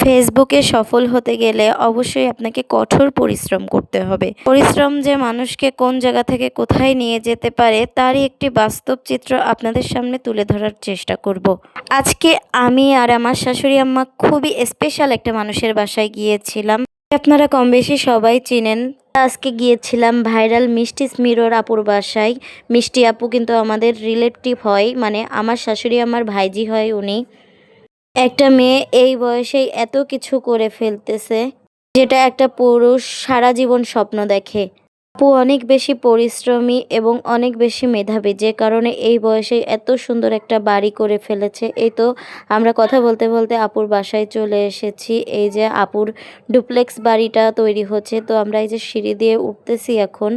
ফেসবুকে সফল হতে গেলে অবশ্যই আপনাকে কঠোর পরিশ্রম করতে হবে। পরিশ্রম যে মানুষকে কোন জায়গা থেকে কোথায় নিয়ে যেতে পারে তারই একটি বাস্তব চিত্র আপনাদের সামনে তুলে ধরার চেষ্টা করব। আজকে আমি আর আমার শাশুড়ি আম্মা খুবই স্পেশাল একটা মানুষের বাসায় গিয়েছিলাম। আপনারা কম বেশি সবাই চিনেন। আজকে গিয়েছিলাম ভাইরাল মিষ্টি স্মিরর আপুর বাসায়। মিষ্টি আপু কিন্তু আমাদের রিলেটিভ হয়, মানে আমার শাশুড়ি আমার ভাইজি হয় উনি। একটা মেয়ে এই বয়সেই এত কিছু করে ফেলতেছে, যেটা একটা পুরুষ সারা জীবন স্বপ্ন দেখে। আপু অনেক বেশি পরিশ্রমী এবং অনেক বেশি মেধাবী, যে কারণে এই বয়সেই এত সুন্দর একটা বাড়ি করে ফেলেছে। এই তো আমরা কথা বলতে বলতে আপুর বাসায় চলে এসেছি। এই যে আপুর ডুপ্লেক্স বাড়িটা তৈরি হচ্ছে, তো আমরা এই যে সিঁড়ি দিয়ে উঠতেছি এখন।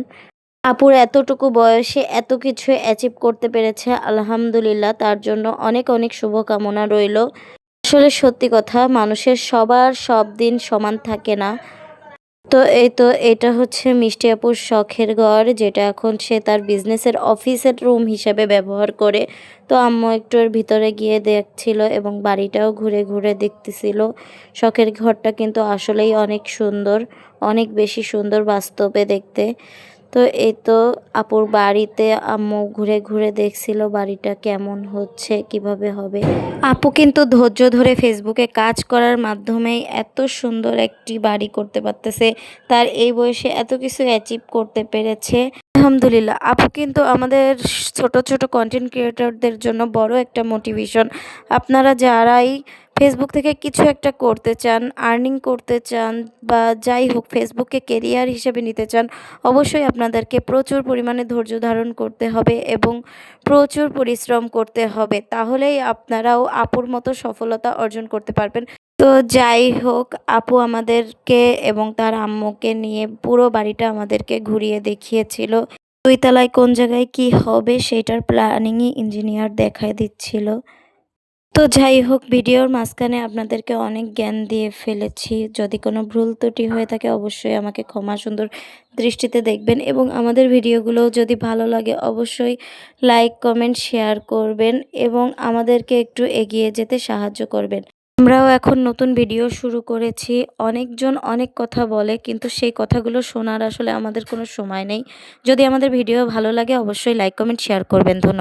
আপুর এতটুকু বয়সে এত কিছু অ্যাচিভ করতে পেরেছে, আলহামদুলিল্লাহ, তার জন্য অনেক অনেক শুভকামনা রইল। আসলে সত্যি কথা, মানুষের সবার সব দিন সমান থাকে না। তো এই তো এটা হচ্ছে মিষ্টি আপুর শখের ঘর, যেটা এখন সে তার বিজনেসের অফিসের রুম হিসেবে ব্যবহার করে। তো আম্মু একটু এর ভিতরে গিয়ে দেখছিল এবং বাড়িটাও ঘুরে ঘুরে দেখতেছিল। শখের ঘরটা কিন্তু আসলেই অনেক সুন্দর, অনেক বেশি সুন্দর বাস্তবে দেখতে। তো এই তো আপুর বাড়িতে আম্মু ঘুরে ঘুরে দেখছিল বাড়িটা কেমন হচ্ছে, কিভাবে হবে। আপু কিন্তু ধৈর্য ধরে ফেসবুকে কাজ করার মাধ্যমে এত সুন্দর একটি বাড়ি করতে পারতেছে, তার এই বয়সে এত কিছু অ্যাচিভ করতে পেরেছে। আলহামদুলিল্লাহ, আপু কিন্তু আমাদের ছোট ছোট কন্টেন্ট ক্রিয়েটরদের জন্য বড় একটা মোটিভেশন। আপনারা যারাই ফেসবুক থেকে কিছু একটা করতে চান, আর্নিং করতে চান, বা যাই হোক ফেসবুককে কেরিয়ার হিসেবে নিতে চান, অবশ্যই আপনাদেরকে প্রচুর পরিমাণে ধৈর্য ধারণ করতে হবে এবং প্রচুর পরিশ্রম করতে হবে। তাহলেই আপনারাও আপুর মতো সফলতা অর্জন করতে পারবেন। তো যাই হোক, আপু আমাদেরকে এবং তার আম্মুকে নিয়ে পুরো বাড়িটা আমাদেরকে ঘুরিয়ে দেখিয়েছিল। 2 তলায় কোন জায়গায় কি হবে সেটার প্ল্যানিংই ইঞ্জিনিয়ার দেখায় দিচ্ছিল। তো যাই হোক, ভিডিওর মাঝখানে আপনাদেরকে অনেক জ্ঞান দিয়ে ফেলেছি। যদি কোনো ভুল ত্রুটি হয়ে থাকে অবশ্যই আমাকে ক্ষমা সুন্দর দৃষ্টিতে দেখবেন, এবং আমাদের ভিডিওগুলো যদি ভালো লাগে অবশ্যই লাইক কমেন্ট শেয়ার করবেন এবং আমাদেরকে একটু এগিয়ে যেতে সাহায্য করবেন। আমরাও এখন নতুন ভিডিও শুরু করেছি। অনেকজন অনেক কথা বলে, কিন্তু সেই কথাগুলো শোনার আসলে আমাদের কোনো সময় নেই। যদি আমাদের ভিডিও ভালো লাগে অবশ্যই লাইক কমেন্ট শেয়ার করবেন। ধন্যবাদ।